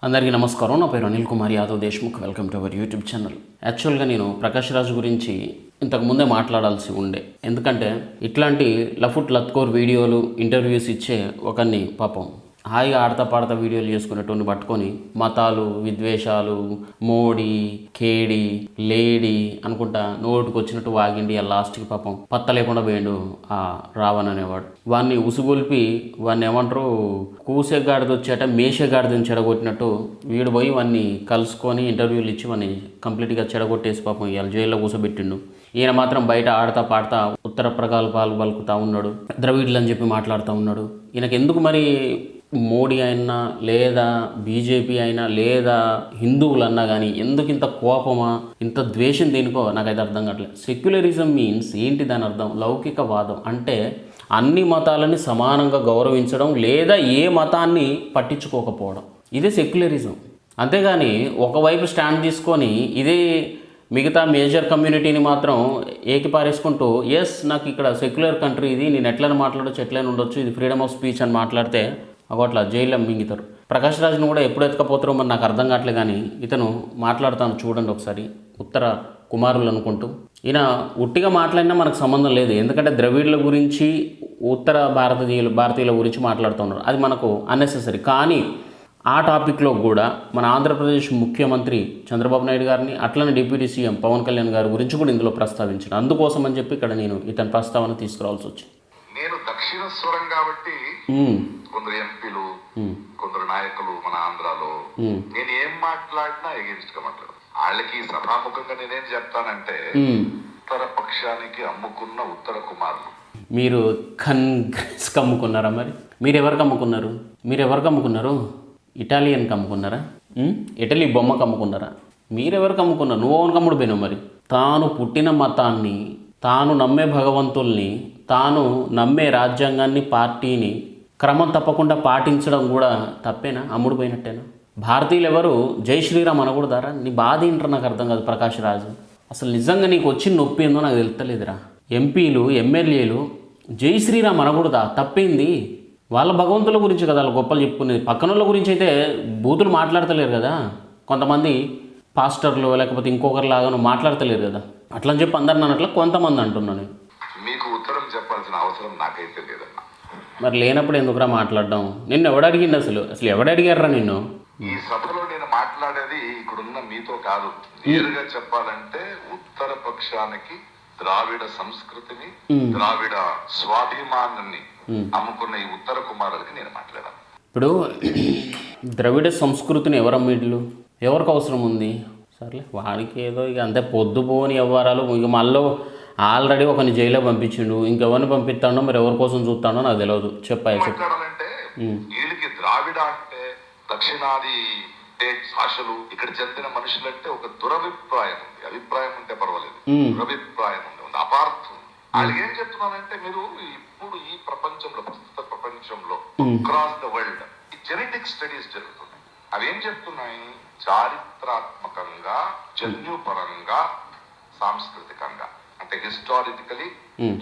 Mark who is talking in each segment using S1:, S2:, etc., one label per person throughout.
S1: అందరికీ నమస్కారం. నా పేరు Anil Kumar Yadav Deshmukh. Welcome to our YouTube channel. యాక్చువల్గా నేను ప్రకాష్ రాజ్ గురించి ఇంతకు ముందే మాట్లాడాల్సి ఉండే, ఎందుకంటే ఇట్లాంటి లఫుట్ లత్కోర్ వీడియోలు ఇంటర్వ్యూస్ ఇచ్చే ఒకరిని పాపం హాయిగా ఆడతా పాడతా వీడియోలు చేసుకునేటోని పట్టుకొని మతాలు, విద్వేషాలు, మోడీ, కేడి, లేడీ అనుకుంటా నోటుకు వచ్చినట్టు వాగిండి. ఆ లాస్ట్కి పాపం పత్త లేకుండా పోయిండు ఆ రావణ్ అనేవాడు. వాడిని ఉసుగొల్పి వాడిని ఏమంటారు కూసేగాడిది వచ్చేట మేషగాడిదని చెడగొట్టినట్టు వీడు పోయి వాడిని కలుసుకొని ఇంటర్వ్యూలు ఇచ్చి వాడిని కంప్లీట్గా చెడగొట్టేసి పాపం ఇవాళ జైల్లో కూసబెట్టిండు. ఈయన మాత్రం బయట ఆడతా పాడతా ఉత్తర ప్రగల్భాలు పలుకుతూ ఉన్నాడు, ద్రవిడ్లు అని చెప్పి మాట్లాడుతూ ఉన్నాడు. ఈయనకు ఎందుకు మరి మోడీ అయినా లేదా బీజేపీ అయినా లేదా హిందువులు అన్నా కానీ ఎందుకు ఇంత కోపమా, ఇంత ద్వేషం దేనికో నాకైతే అర్థం కావట్లేదు. సెక్యులరిజం మీన్స్ ఏంటి? దాని అర్థం లౌకికవాదం అంటే అన్ని మతాలని సమానంగా గౌరవించడం లేదా ఏ మతాన్ని పట్టించుకోకపోవడం, ఇదే సెక్యులరిజం. అంతేగాని ఒకవైపు స్టాండ్ తీసుకొని ఇదే మిగతా మేజర్ కమ్యూనిటీని మాత్రం ఏకిపారేసుకుంటూ ఎస్ నాకు ఇక్కడ సెక్యులర్ కంట్రీ ఇది, నేను ఎట్లైనా మాట్లాడచ్చు, ఎట్లైనా ఉండొచ్చు, ఇది ఫ్రీడమ్ ఆఫ్ స్పీచ్ అని మాట్లాడితే అట్లా జైల్లో మింగుతారు. ప్రకాష్ రాజ్ని కూడా ఎప్పుడు ఎత్తుకపోతారో మరి నాకు అర్థం కావట్లేదు. కానీ ఇతను మాట్లాడుతాను చూడండి ఒకసారి, ఉత్తర కుమారులు అనుకుంటూ. ఈయన ఉట్టిగా మాట్లాడినా మనకు సంబంధం లేదు, ఎందుకంటే ద్రవిడ్ల గురించి ఉత్తర భారతీయుల గురించి మాట్లాడుతున్నారు, అది మనకు అన్నెసెసరీ. కానీ ఆ టాపిక్లో కూడా మన ఆంధ్రప్రదేశ్ ముఖ్యమంత్రి చంద్రబాబు నాయుడు గారిని అట్లనే డిప్యూటీ సీఎం పవన్ కళ్యాణ్ గారి గురించి కూడా ఇందులో ప్రస్తావించాను. అందుకోసం అని చెప్పి ఇక్కడ నేను ఇతని ప్రస్తావన తీసుకురావాల్సి వచ్చింది.
S2: నేను దక్షిణ స్వరం కాబట్టి కొందరు ఎంపీలు, కొందరు నాయకులు మన ఆంధ్రాలో నేను ఏం మాట్లాడినా ఎగెన్స్ట్ గా మాట్లాడదు. వాళ్ళకి సభాముఖంగా నేనేం చెప్తానంటే ఉత్తర పక్షానికి అమ్ముకున్న ఉత్తర కుమారులు.
S1: మీరు కాంగ్రెస్కి అమ్ముకున్నారా? మరి మీరు ఎవరికి అమ్ముకున్నారు? ఇటాలియన్కి అమ్ముకున్నారా? ఇటలీ బొమ్మకు అమ్ముకున్నారా? మీరెవరికి అమ్ముకున్నారు? నువ్వు ఓన్ కమ్ముడు పోయినావు. మరి తాను పుట్టిన మతాన్ని, తాను నమ్మే భగవంతుల్ని, తాను నమ్మే రాజ్యాంగాన్ని, పార్టీని క్రమం తప్పకుండా పాటించడం కూడా తప్పేనా? అమ్ముడు పోయినట్టేనా? భారతీయులు ఎవరు జై శ్రీరామ్ అనకూడదారా? నీ బాధ ఏంటో నాకు అర్థం కాదు ప్రకాష్ రాజు. అసలు నిజంగా నీకు వచ్చిన నొప్పి ఏందో నాకు తెలుస్తలేదురా. ఎంపీలు, ఎమ్మెల్యేలు జై శ్రీరామ్ అనకూడదా? తప్పేంది? వాళ్ళ భగవంతుల గురించి కదా వాళ్ళు గొప్పలు చెప్పుకునేది. పక్కనోళ్ళ గురించి అయితే బూతులు మాట్లాడతలేరు కదా. కొంతమంది పాస్టర్లు లేకపోతే ఇంకొకరిలాగానో మాట్లాడతలేరు కదా. అట్లా అని చెప్పి అందరు నన్ను అట్లా కొంతమంది అంటున్నాను.
S2: మీకు ఉత్తరం చెప్పాల్సిన అవసరం నాకైతే లేదన్నా.
S1: మరి లేనప్పుడు ఎందుకురా మాట్లాడడం? నిన్ను ఎవడడిగింది? అసలు ఎవడడిగారా నిన్ను?
S2: ఈ సభలో నేను మాట్లాడేది ఇక్కడున్న మీతో కాదు. నేరుగా చెప్పాలంటే ఉత్తర పక్షానికి ద్రావిడ సంస్కృతిని, ద్రావిడ స్వాభిమానాన్ని అమ్ముకున్న ఈ ఉత్తర కుమారులకి నేను మాట్లాడాను.
S1: ఇప్పుడు ద్రవిడ సంస్కృతిని ఎవరమ్మీళ్ళు? ఎవరికి అవసరం ఉంది? సర్లే వాడికి ఏదో ఇక అంతే పొద్దుపోని వ్యవహారాలు. ఇక మళ్ళీ ఆల్రెడీ ఒకరిని జైల్లో పంపించిండు, ఇంకెవరిని పంపిస్తాడో మరి ఎవరి కోసం చూస్తాడో నాకు తెలియదు.
S2: మాట్లాడాలంటే వీళ్ళకి ద్రావిడ అంటే దక్షిణాది భాషలు ఇక్కడ చెందిన మనుషులంటే ఒక దురభిప్రాయం ఉంది. అభిప్రాయం ఉంటే పర్వాలేదు, దురభిప్రాయం ఉంది, అపార్థం. వాళ్ళకి ఏం చెప్తున్నానంటే మీరు ఇప్పుడు ఈ ప్రపంచంలో, ప్రస్తుత ప్రపంచంలో అక్రాస్ ద వరల్డ్ ఈ జెనెటిక్ స్టడీస్ జరుగుతున్నాయి. అవి ఏం చెప్తున్నాయి? చారిత్రాత్మకంగా, జన్యుపరంగా, సాంస్కృతికంగా అంటే హిస్టారికలీ,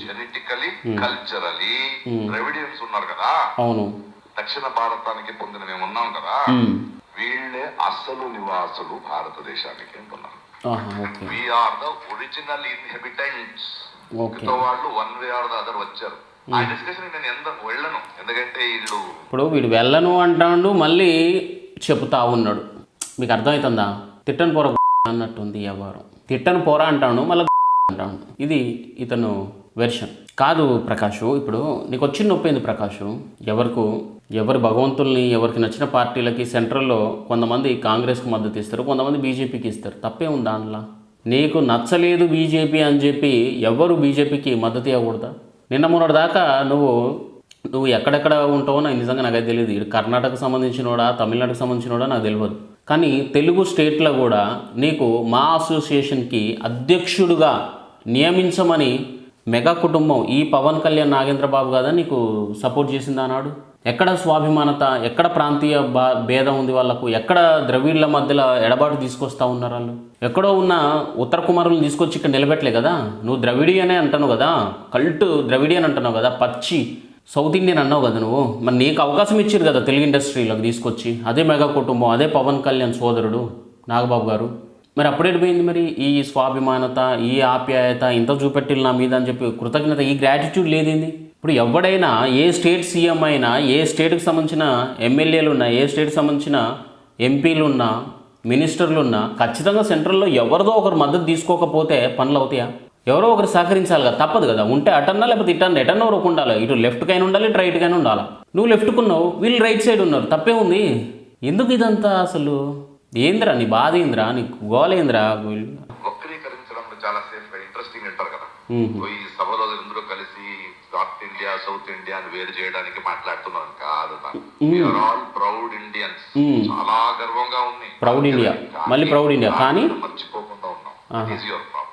S2: జెనెటికలీ, కల్చరలీ ద్రవిడియన్స్ ఉన్నారు కదా, దక్షిణ భారతానికి పొందిన మేము ఉన్నాం కదా, వీళ్ళే అసలు నివాసులు భారతదేశానికి అంటున్నారు. We are the original inhabitants. వాళ్ళు one way or the other వచ్చారు. ఆ డిస్కషన్ నేను ఎందుకు వెళ్ళను, ఎందుకంటే వీడు
S1: వెళ్ళను అంటాడు, మళ్ళీ చెప్తా ఉన్నాడు. మీకు అర్థమవుతుందా? తిట్టను పోరా అన్నట్టుంది వ్యవహారం. తిట్టను పోరా అంటాను, మళ్ళీ అంటాను. ఇది ఇతను వెర్షన్ కాదు ప్రకాష్. ఇప్పుడు నీకు వచ్చిన నొప్పి ఏంది ప్రకాష్? ఎవరి భగవంతుల్ని, ఎవరికి నచ్చిన పార్టీలకి సెంట్రల్లో కొంతమంది కాంగ్రెస్కి మద్దతు ఇస్తారు, కొంతమంది బీజేపీకి ఇస్తారు. తప్పే ఉంది దాంట్లో. నీకు నచ్చలేదు బీజేపీ అని చెప్పి ఎవరు బీజేపీకి మద్దతు ఇవ్వకూడదా? నిన్న మొన్నటి దాకా నువ్వు ఎక్కడెక్కడ ఉంటావో నాకు నిజంగా నాకైతే తెలియదు. ఇటు కర్ణాటకకు సంబంధించినోడా, తమిళనాడుకు సంబంధించినోడా నాకు తెలియదు. కానీ తెలుగు స్టేట్లో కూడా నీకు మా అసోసియేషన్కి అధ్యక్షుడిగా నియమించమని మెగా కుటుంబం ఈ పవన్ కళ్యాణ్, నాగేంద్ర బాబు కదా నీకు సపోర్ట్ చేసింది అన్నాడు. ఎక్కడ స్వాభిమానత, ఎక్కడ ప్రాంతీయ భేదం ఉంది వాళ్ళకు? ఎక్కడ ద్రవిడ్ల మధ్యలో ఎడబాటు తీసుకొస్తా ఉన్నారు వాళ్ళు? ఎక్కడో ఉన్న ఉత్తర కుమారులను తీసుకొచ్చి ఇక్కడ నిలబెట్టలే కదా. నువ్వు ద్రవిడియనే అంటున్నావు కదా, కల్ట్ ద్రవిడియన్ అంటున్నావు కదా, పచ్చి సౌత్ ఇండియన్ అన్నావు కదా నువ్వు, మరి నీకు అవకాశం ఇచ్చారు కదా తెలుగు ఇండస్ట్రీలోకి తీసుకొచ్చి, అదే మెగా కుటుంబం, అదే పవన్ కళ్యాణ్ సోదరుడు నాగబాబు గారు. మరి అప్పుడేటిపోయింది మరి ఈ స్వాభిమానత, ఈ ఆప్యాయత, ఇంత చూపెట్టిల్లు నా మీద అని చెప్పి కృతజ్ఞత, ఈ గ్రాటిట్యూడ్ లేదేంది? ఇప్పుడు ఎవడైనా ఏ స్టేట్ సీఎం అయినా, ఏ స్టేట్కి సంబంధించిన ఎమ్మెల్యేలు ఉన్నా, ఏ స్టేట్కి సంబంధించిన ఎంపీలు ఉన్నా, మినిస్టర్లు ఉన్నా, ఖచ్చితంగా సెంట్రల్లో ఎవరిదో ఒకరు మద్దతు తీసుకోకపోతే పనులు అవుతాయా? ఎవరో ఒకరు సహకరించాలి కదా, తప్పదు కదా. ఉంటే అటన్నా లేకపోతే ఇటన్నా, ఎటన్నా ఒకరు ఉండాలి. ఇటు లెఫ్ట్కైనా ఉండాలి, ఇటు రైట్కైనా ఉండాలి. నువ్వు లెఫ్ట్కున్నావు, వీళ్ళు రైట్ సైడ్ ఉన్నారు, తప్పే ఉంది. ఎందుకు ఇదంతా అసలు? ఏంద్రా నీ బాధ, ఏంద్రా నీకు గోలేంద్రా?
S2: వక్రీకరించడంలో చాలా సేఫ్ ఇంట్రెస్టింగ్ అంటారు కదా. ఈ సభలో అందరూ కలిసి నార్త్ ఇండియా సౌత్ ఇండియా అని వేరు చేయడానికి మాట్లాడుతున్నాను కాదు. ఆల్ ప్రౌడ్ ఇండియన్స్, చాలా గర్వంగా ఉంది.
S1: ప్రౌడ్ ఇండియా, మళ్ళీ ప్రౌడ్ ఇండియా, కానీ
S2: మర్చిపోకుండా ఉన్నాం. Is your problem.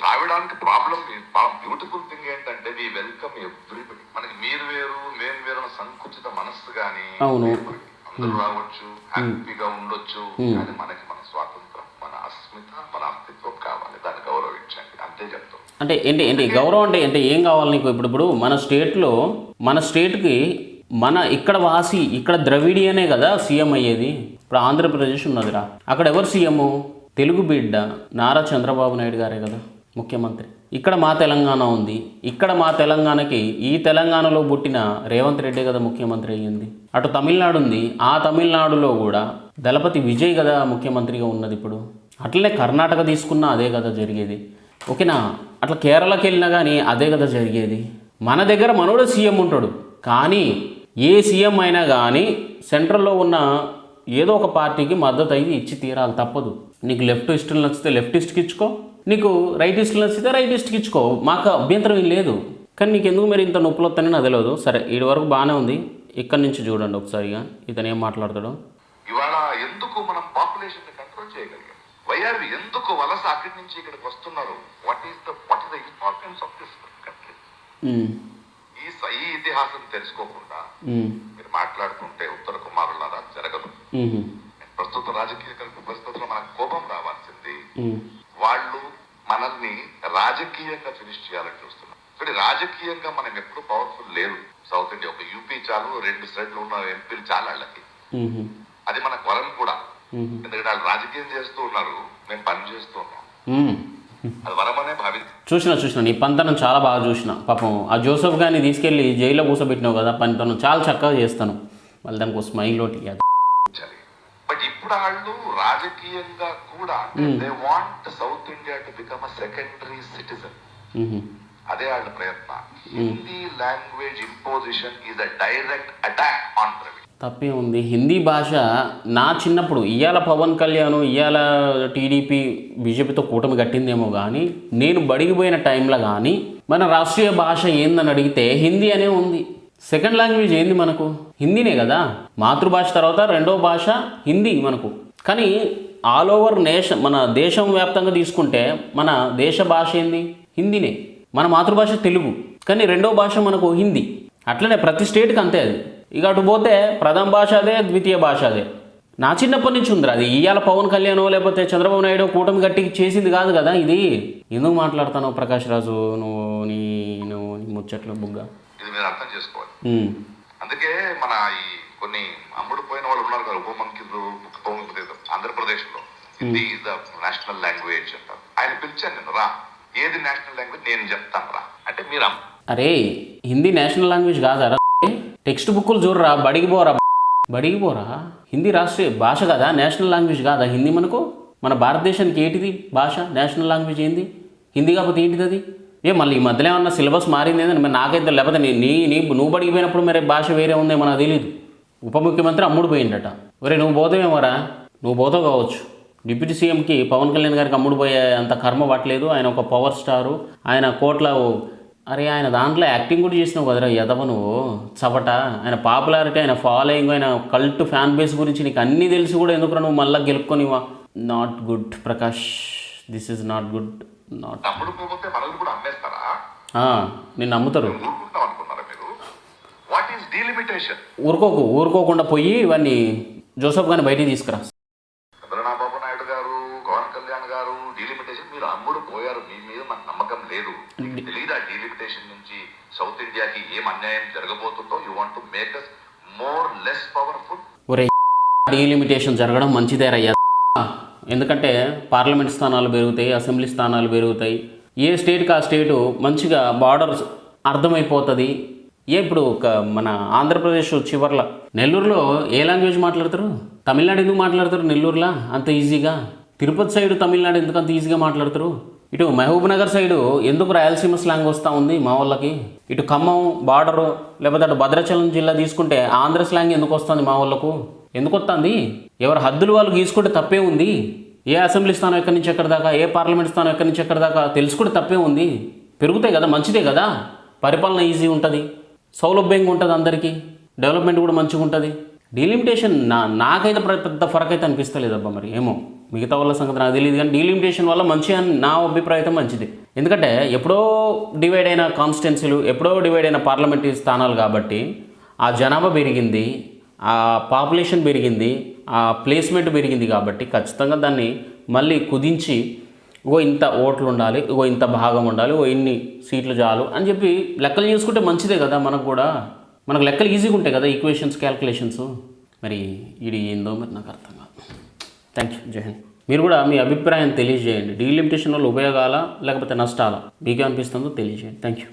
S2: ద్రావిడానికి ప్రాబ్లం, బ్యూటిఫుల్ థింగ్ ఏంటంటే వి వెల్కమ్ ఎవ్రీబడి. మనకి మీరు వేరు మేము వేరు అన్న సంకుచిత మనస్సు కానీ, అందరూ రావచ్చు, హ్యాపీగా ఉండొచ్చు, కానీ మనకి మన స్వాతంత్రం, మన అస్మిత, మన అస్తిత్వం కావాలి. దాన్ని గౌరవించండి, అంతే చెప్తాం.
S1: అంటే ఏంటి గౌరవం అంటే ఏం కావాలి నీకు? ఇప్పుడు మన స్టేట్లో, మన స్టేట్కి మన ఇక్కడ వాసి, ఇక్కడ ద్రవిడియనే కదా సీఎం అయ్యేది. ఇప్పుడు ఆంధ్రప్రదేశ్ ఉన్నదిరా, అక్కడ ఎవరు సీఎం? తెలుగు బిడ్డ నారా చంద్రబాబు నాయుడు గారే కదా ముఖ్యమంత్రి. ఇక్కడ మా తెలంగాణ ఉంది, ఇక్కడ మా తెలంగాణకి, ఈ తెలంగాణలో పుట్టిన రేవంత్ రెడ్డి కదా ముఖ్యమంత్రి అయ్యింది. అటు తమిళనాడు ఉంది, ఆ తమిళనాడులో కూడా దళపతి విజయ్ కదా ముఖ్యమంత్రిగా ఉన్నది ఇప్పుడు. అట్లనే కర్ణాటక తీసుకున్నా అదే కదా జరిగేది, ఓకేనా? అట్లా కేరళకి వెళ్ళినా కానీ అదే కదా జరిగేది. మన దగ్గర మనోడు సీఎం ఉంటాడు, కానీ ఏ సీఎం అయినా కానీ సెంట్రల్లో ఉన్న ఏదో ఒక పార్టీకి మద్దతు అయితే ఇచ్చి తీరాలి, తప్పదు. నీకు లెఫ్టిస్టులు నచ్చితే లెఫ్టిస్ట్కి ఇచ్చుకో, నీకు రైటిస్టులు నచ్చితే రైటిస్ట్కి ఇచ్చుకో, మాకు అభ్యంతరం ఏం లేదు. కానీ నీకు ఎందుకు మరి ఇంత నొప్పులు వస్తానని నాకు తెలియదు. సరే, వీడి వరకు బాగానే ఉంది, ఇక్కడి నుంచి చూడండి ఒకసారిగా ఇతను ఏం మాట్లాడతాడు.
S2: ఇవాళ ఎందుకు మనం పాపులేషన్ ని కంట్రోల్ చేయగలిగాం? వైఆర్ ఎందుకు వలస అక్కడి నుంచి ఇక్కడికి వస్తున్నారు? What is the importance of this country? ఈ ఇతిహాసం తెలుసుకోకుండా మీరు మాట్లాడుతుంటే ఉత్తర కుమారులారా జరగదు. ప్రస్తుత రాజకీయ పరిస్థితుల్లో మనకు కోపం రావాల్సింది, వాళ్ళు మనల్ని రాజకీయంగా ఫినిష్ చేయాలని చూస్తున్నారు. కానీ రాజకీయంగా మనం ఎప్పుడు పవర్ఫుల్ లేదు. సౌత్ ఇండియా ఒక యూపీ చాలు, 2 సైడ్లు ఉన్న ఎంపీలు చాలు వాళ్ళకి. అది మన వరం కూడా, ఎందుకంటే వాళ్ళు రాజకీయం చేస్తూ ఉన్నారు, మేము పని చేస్తూ ఉన్నాం. అది వరం అనే
S1: చూసిన నీ పంతనం చాలా బాగా చూసిన. పాపం ఆ జోసెఫ్ గారిని తీసుకెళ్ళి జైల్లో కూర్చోబెట్టినావు కదా, పనితనం చాలా చక్కగా చేస్తాను. మళ్ళీ దానికి స్మైల్ ఒకటి.
S2: బట్ ఇప్పుడు వాళ్ళు రాజకీయంగా కూడా they want south India to become a secondary citizen. అదే వాళ్ళ ప్రయత్నం. Hindi language imposition is a direct attack on Dravid.
S1: తప్పే ఉంది. హిందీ భాష నా చిన్నప్పుడు, ఇవాళ పవన్ కళ్యాణ్, ఇవాళ టీడీపీ బీజేపీతో కూటమి కట్టిందేమో కానీ, నేను బడిగిపోయిన టైంలో కానీ మన రాష్ట్రీయ భాష ఏందని అడిగితే హిందీ అనే ఉంది. సెకండ్ లాంగ్వేజ్ ఏంది మనకు? హిందీనే కదా. మాతృభాష తర్వాత రెండో భాష హిందీ మనకు. కానీ ఆల్ ఓవర్ మన దేశం వ్యాప్తంగా తీసుకుంటే మన దేశ భాష ఏంది? హిందీనే. మన మాతృభాష తెలుగు, కానీ రెండో భాష మనకు హిందీ. అట్లనే ప్రతి స్టేట్కి అంతే అది. ఇక అటు పోతే ప్రథమ భాష అదే, ద్వితీయ భాష అదే. నా చిన్నప్పటి నుంచి ఉందిరా అది. ఇవాళ పవన్ కళ్యాణ్ లేకపోతే చంద్రబాబు నాయుడు కూటమి గట్టి చేసింది కాదు కదా ఇది. ఎందుకు మాట్లాడుతావు ప్రకాష్ రాజు నువ్వు నీ ముచ్చట్లు బుగ్గ?
S2: ఇది మీరు అర్థం చేసుకోవాలి. అందుకే మన ఈ కొన్ని అమ్ముడు పోయిన వాళ్ళు ఉన్నారు కదా, ఉపముఖ్యమంత్రులు ఆంధ్రప్రదేశ్ లో Hindi is the national language అంటారు. ఆయన పిలిచాను నేను, రా ఏది నేషనల్ లాంగ్వేజ్ నేను చెప్తాను రా అంటే, మీరు
S1: అరే హిందీ నేషనల్ లాంగ్వేజ్ కాదా? టెక్స్ట్ బుక్కులు చూడరా, బడికి పోరా. హిందీ రాష్ట్రీయ భాష కదా, నేషనల్ లాంగ్వేజ్ కాదా హిందీ మనకు? మన భారతదేశానికి ఏంటిది భాష? నేషనల్ లాంగ్వేజ్ ఏంది? హిందీ కాకపోతే ఏంటిది అది? మళ్ళీ ఈ మధ్యలో ఏమన్నా సిలబస్ మారింది ఏంటంటే మరి నాకైతే, లేకపోతే నువ్వు బడిగిపోయినప్పుడు మరి భాష వేరే ఉందేమో నాకు తెలియదు. ఉప ముఖ్యమంత్రి అమ్ముడు పోయిందట. ఒరే నువ్వు పోతావేమోరా, నువ్వు పోతావు కావచ్చు. డిప్యూటీ సీఎంకి పవన్ కళ్యాణ్ గారికి అమ్ముడు పోయే అంత కర్మ పట్టలేదు. ఆయన ఒక పవర్ స్టారు, ఆయన కోట్ల. అరే ఆయన దాంట్లో యాక్టింగ్ కూడా చేసినావు కదరా ఎదవ నువ్వు చవట. ఆయన పాపులారిటీ, ఆయన ఫాలోయింగ్, ఆయన కల్ట్ ఫ్యాన్ బేస్ గురించి నీకు అన్నీ తెలిసి కూడా ఎందుకురా నువ్వు మళ్ళీ గెలుపుకొనివా? Not good Prakash, this is not good. Not నిన్ను నమ్ముతారు. ఊరుకోకుండా పోయి ఇవన్నీ జోసెఫ్ గారిని బయటికి తీసుకురా.
S2: చంద్రబాబు నాయుడు గారు, పవన్ కళ్యాణ్ గారు డీలిమిటేషన్ మీరు అమ్ముడు పోయారు. మీ మీద మనకు నమ్మకం లేదు. తెలియదు ఆ డీలిమిటేషన్ నుంచి సౌత్ ఇండియాకి ఏం అన్యాయం జరగబోతుందో you want to make us more less powerful.
S1: ఒరే డీలిమిటేషన్ జరగడం మంచిదేరయ్యా. ఎందుకంటే పార్లమెంట్ స్థానాలు పెరుగుతాయి, అసెంబ్లీ స్థానాలు పెరుగుతాయి. ఏ స్టేట్కి ఆ స్టేటు మంచిగా బార్డర్స్ అర్థమైపోతుంది. ఇప్పుడు ఒక మన ఆంధ్రప్రదేశ్ చివర్ల నెల్లూరులో ఏ లాంగ్వేజ్ మాట్లాడతారు? తమిళనాడు ఎందుకు మాట్లాడతారు నెల్లూరులో అంత ఈజీగా? తిరుపతి సైడు తమిళనాడు ఎందుకు అంత ఈజీగా మాట్లాడతారు? ఇటు మహబూబ్ నగర్ సైడు ఎందుకు రాయలసీమ స్లాంగ్ వస్తూ ఉంది మా వాళ్ళకి? ఇటు ఖమ్మం బార్డరు లేకపోతే అటు భద్రాచలం జిల్లా తీసుకుంటే ఆంధ్ర స్లాంగ్ ఎందుకు వస్తుంది మా వాళ్ళకు? ఎందుకు వస్తుంది? ఎవరు హద్దులు వాళ్ళు గీసుకుంటే తప్పే ఉంది. ఏ అసెంబ్లీ స్థానం ఎక్కడి నుంచి ఎక్కడి దాకా, ఏ పార్లమెంట్ స్థానం ఎక్కడి నుంచి ఎక్కడి దాకా తెలుసుకుంటే తప్పే ఉంది. పెరుగుతాయి కదా, మంచిదే కదా. పరిపాలన ఈజీ ఉంటుంది, సౌలభ్యంగా ఉంటుంది, అందరికీ డెవలప్మెంట్ కూడా మంచిగా ఉంటుంది. డీలిమిటేషన్ నాకైతే పెద్ద ఫరక్ అయితే అనిపిస్తలేదబ్బా. మరి ఏమో మిగతా వాళ్ళ సంగతి నాకు తెలియదు, కానీ డీలిమిటేషన్ వల్ల మంచి అని నా అభిప్రాయం మంచిది. ఎందుకంటే ఎప్పుడో డివైడ్ అయిన కాన్స్టిట్యున్సీలు, ఎప్పుడో డివైడ్ అయిన పార్లమెంటరీ స్థానాలు కాబట్టి ఆ జనాభా పెరిగింది, ఆ పాపులేషన్ పెరిగింది, ఆ ప్లేస్మెంట్ పెరిగింది కాబట్టి ఖచ్చితంగా దాన్ని మళ్ళీ కుదించి ఇంత ఓట్లు ఉండాలి, ఇంత భాగం ఉండాలి, ఇన్ని సీట్లు చాలు అని చెప్పి లెక్కలు చేసుకుంటే మంచిదే కదా. మనకు కూడా మనకు లెక్కలు ఈజీగా ఉంటాయి కదా, ఈక్వేషన్స్ క్యాల్కులేషన్స్. మరి ఇది ఏందో మరి నాకు అర్థం కాదు. థ్యాంక్ యూ, జై హింద్. మీరు కూడా మీ అభిప్రాయం తెలియజేయండి. డీలిమిటేషన్ వల్ల ఉపయోగాలా లేకపోతే నష్టాలా మీకే అనిపిస్తుందో తెలియజేయండి. Thank you.